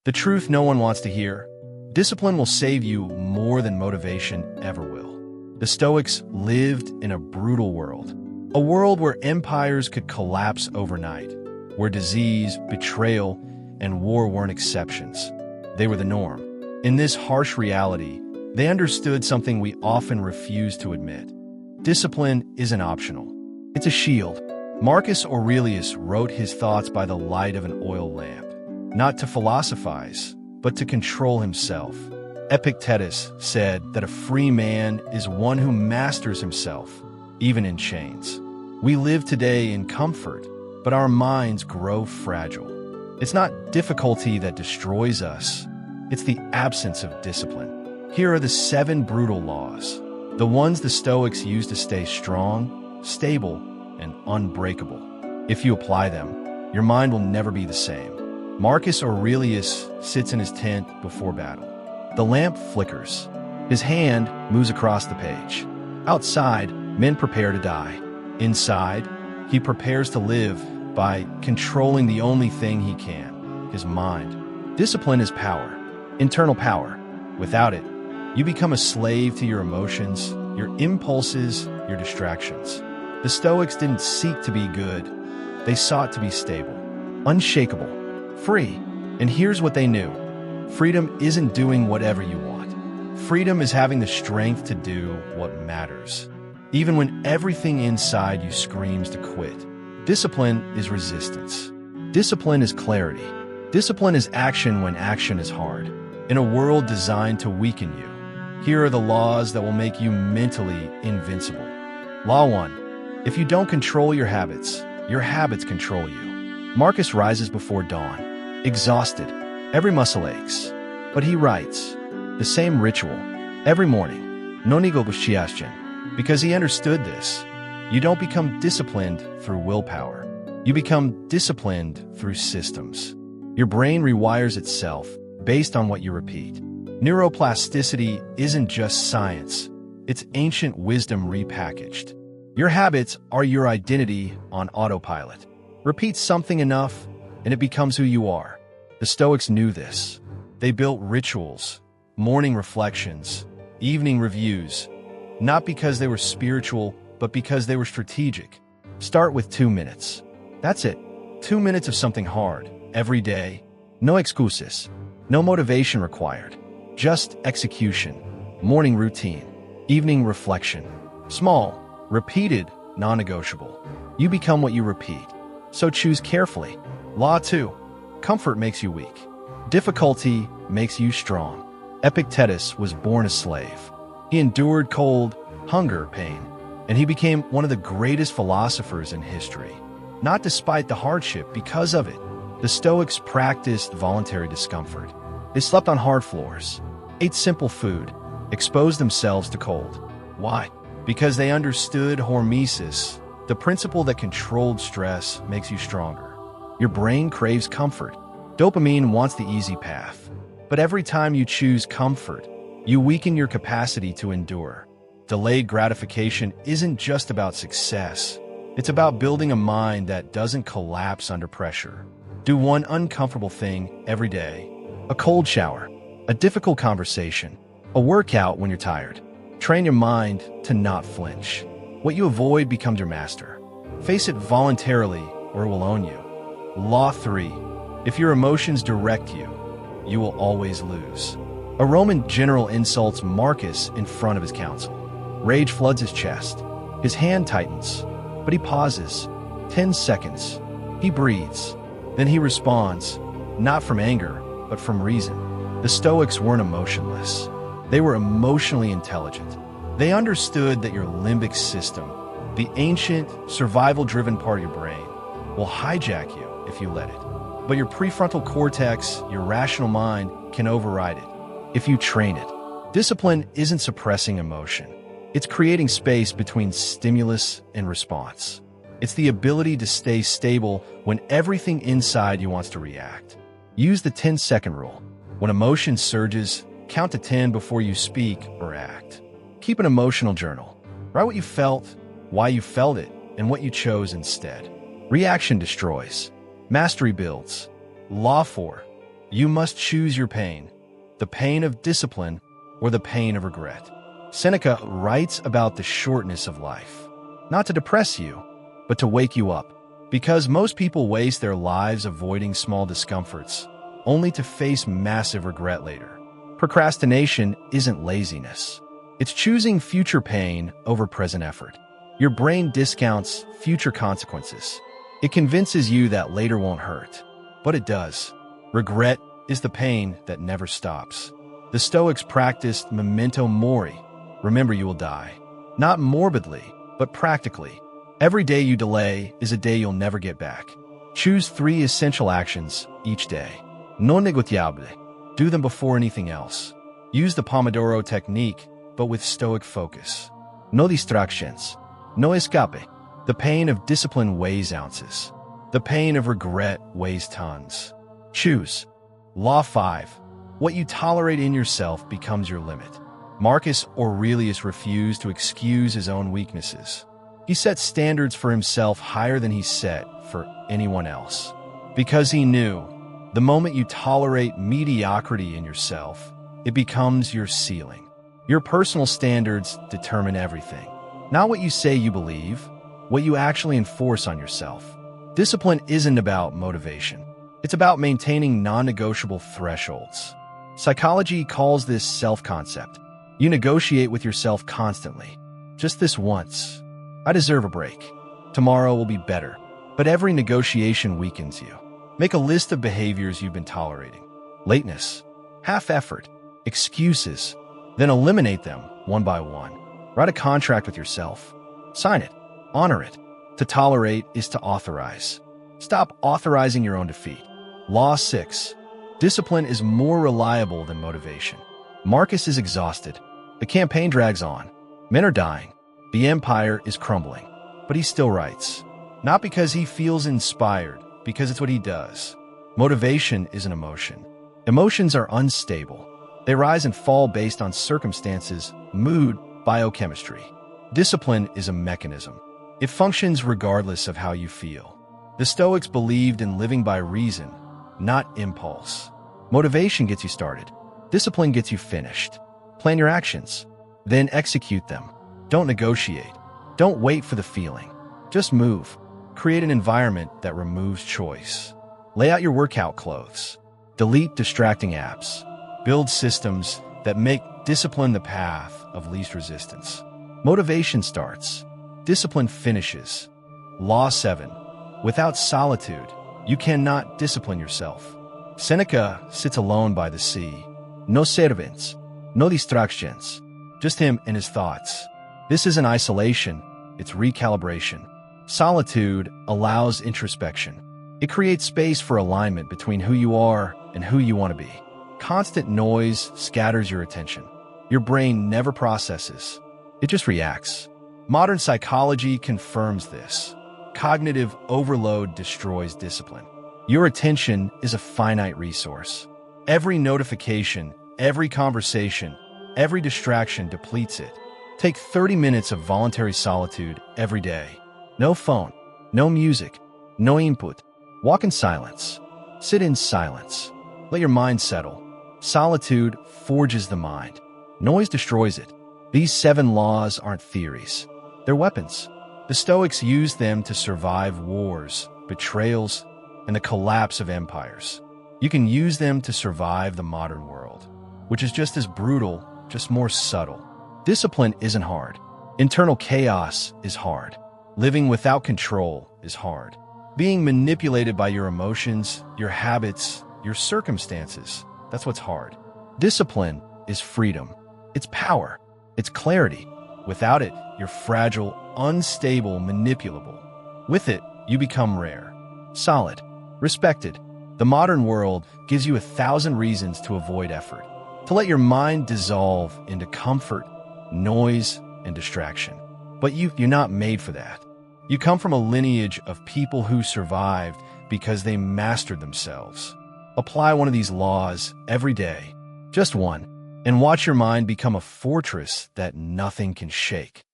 The truth no one wants to hear: discipline will save you more than motivation ever will. The Stoics lived in a brutal world, a world where empires could collapse overnight, where disease, betrayal, and war weren't exceptions. They were the norm. In this harsh reality, they understood something we often refuse to admit. Discipline isn't optional. It's a shield. Marcus Aurelius wrote his thoughts by the light of an oil lamp, not to philosophize, but to control himself. Epictetus said that a free man is one who masters himself, even in chains. We live today in comfort, but our minds grow fragile. It's not difficulty that destroys us, it's the absence of discipline. Here are the 7 brutal laws, the ones the Stoics used to stay strong, stable, and unbreakable. If you apply them, your mind will never be the same. Marcus Aurelius sits in his tent before battle. The lamp flickers. His hand moves across the page. Outside, men prepare to die. Inside, he prepares to live by controlling the only thing he can, his mind. Discipline is power, internal power. Without it, you become a slave to your emotions, your impulses, your distractions. The Stoics didn't seek to be good. They sought to be stable, unshakable, free. And here's what they knew: freedom isn't doing whatever you want. Freedom is having the strength to do what matters, even when everything inside you screams to quit. Discipline is resistance. Discipline is clarity. Discipline is action when action is hard. In a world designed to weaken you, here are the laws that will make you mentally invincible. Law 1. If you don't control your habits control you. Marcus rises before dawn, exhausted, every muscle aches. But he writes the same ritual every morning, no negotiation, because he understood this. You don't become disciplined through willpower. You become disciplined through systems. Your brain rewires itself based on what you repeat. Neuroplasticity isn't just science, it's ancient wisdom repackaged. Your habits are your identity on autopilot. Repeat something enough, and it becomes who you are. The Stoics knew this. They built rituals, morning reflections, evening reviews, not because they were spiritual, but because they were strategic. Start with 2 minutes. That's it. 2 minutes of something hard, every day. No excuses. No motivation required. Just execution. Morning routine. Evening reflection. Small, repeated, non-negotiable. You become what you repeat. So choose carefully. Law 2. Comfort makes you weak. Difficulty makes you strong. Epictetus was born a slave. He endured cold, hunger, pain, and he became one of the greatest philosophers in history. Not despite the hardship, because of it. The Stoics practiced voluntary discomfort. They slept on hard floors, ate simple food, exposed themselves to cold. Why? Because they understood hormesis, the principle that controlled stress makes you stronger. Your brain craves comfort. Dopamine wants the easy path. But every time you choose comfort, you weaken your capacity to endure. Delayed gratification isn't just about success. It's about building a mind that doesn't collapse under pressure. Do one uncomfortable thing every day. A cold shower, a difficult conversation, a workout when you're tired. Train your mind to not flinch. What you avoid becomes your master. Face it voluntarily or it will own you. Law 3. If your emotions direct you, you will always lose. A Roman general insults Marcus in front of his council. Rage floods his chest. His hand tightens, but he pauses. 10 seconds. He breathes. Then he responds, not from anger, but from reason. The Stoics weren't emotionless. They were emotionally intelligent. They understood that your limbic system, the ancient, survival-driven part of your brain, will hijack you if you let it. But your prefrontal cortex, your rational mind, can override it if you train it. Discipline isn't suppressing emotion. It's creating space between stimulus and response. It's the ability to stay stable when everything inside you wants to react. Use the 10-second rule. When emotion surges, count to 10 before you speak or act. Keep an emotional journal. Write what you felt, why you felt it, and what you chose instead. Reaction destroys. Mastery builds. Law 4. You must choose your pain, the pain of discipline or the pain of regret. Seneca writes about the shortness of life, not to depress you, but to wake you up. Because most people waste their lives avoiding small discomforts, only to face massive regret later. Procrastination isn't laziness. It's choosing future pain over present effort. Your brain discounts future consequences. It convinces you that later won't hurt, but it does. Regret is the pain that never stops. The Stoics practiced memento mori, remember you will die. Not morbidly, but practically. Every day you delay is a day you'll never get back. Choose 3 essential actions each day. Non negociable. Do them before anything else. Use the Pomodoro technique, but with Stoic focus. No distractions. No escape. The pain of discipline weighs ounces. The pain of regret weighs tons. Choose. Law 5. What you tolerate in yourself becomes your limit. Marcus Aurelius refused to excuse his own weaknesses. He set standards for himself higher than he set for anyone else. Because he knew, the moment you tolerate mediocrity in yourself, it becomes your ceiling. Your personal standards determine everything. Not what you say you believe, what you actually enforce on yourself. Discipline isn't about motivation. It's about maintaining non-negotiable thresholds. Psychology calls this self-concept. You negotiate with yourself constantly. Just this once. I deserve a break. Tomorrow will be better. But every negotiation weakens you. Make a list of behaviors you've been tolerating. Lateness, half-effort, excuses. Then eliminate them one by one. Write a contract with yourself. Sign it. Honor it. To tolerate is to authorize. Stop authorizing your own defeat. Law 6. Discipline is more reliable than motivation. Marcus is exhausted. The campaign drags on. Men are dying. The empire is crumbling. But he still writes. Not because he feels inspired, because it's what he does. Motivation is an emotion. Emotions are unstable. They rise and fall based on circumstances, mood, biochemistry. Discipline is a mechanism. It functions regardless of how you feel. The Stoics believed in living by reason, not impulse. Motivation gets you started. Discipline gets you finished. Plan your actions, then execute them. Don't negotiate. Don't wait for the feeling. Just move. Create an environment that removes choice. Lay out your workout clothes. Delete distracting apps. Build systems that make discipline the path of least resistance. Motivation starts. Discipline finishes. Law 7. Without solitude, you cannot discipline yourself. Seneca sits alone by the sea. No servants. No distractions. Just him and his thoughts. This isn't isolation, it's recalibration. Solitude allows introspection. It creates space for alignment between who you are and who you want to be. Constant noise scatters your attention. Your brain never processes. It just reacts. Modern psychology confirms this. Cognitive overload destroys discipline. Your attention is a finite resource. Every notification, every conversation, every distraction depletes it. Take 30 minutes of voluntary solitude every day. No phone, no music, no input. Walk in silence. Sit in silence. Let your mind settle. Solitude forges the mind. Noise destroys it. These 7 laws aren't theories. They're weapons. The Stoics used them to survive wars, betrayals, and the collapse of empires. You can use them to survive the modern world, which is just as brutal, just more subtle. Discipline isn't hard. Internal chaos is hard. Living without control is hard. Being manipulated by your emotions, your habits, your circumstances, that's what's hard. Discipline is freedom. It's power. It's clarity. Without it, you're fragile, unstable, manipulable. With it, you become rare, solid, respected. The modern world gives you 1,000 reasons to avoid effort, to let your mind dissolve into comfort, noise, and distraction. But you're not made for that. You come from a lineage of people who survived because they mastered themselves. Apply one of these laws every day, just one, and watch your mind become a fortress that nothing can shake.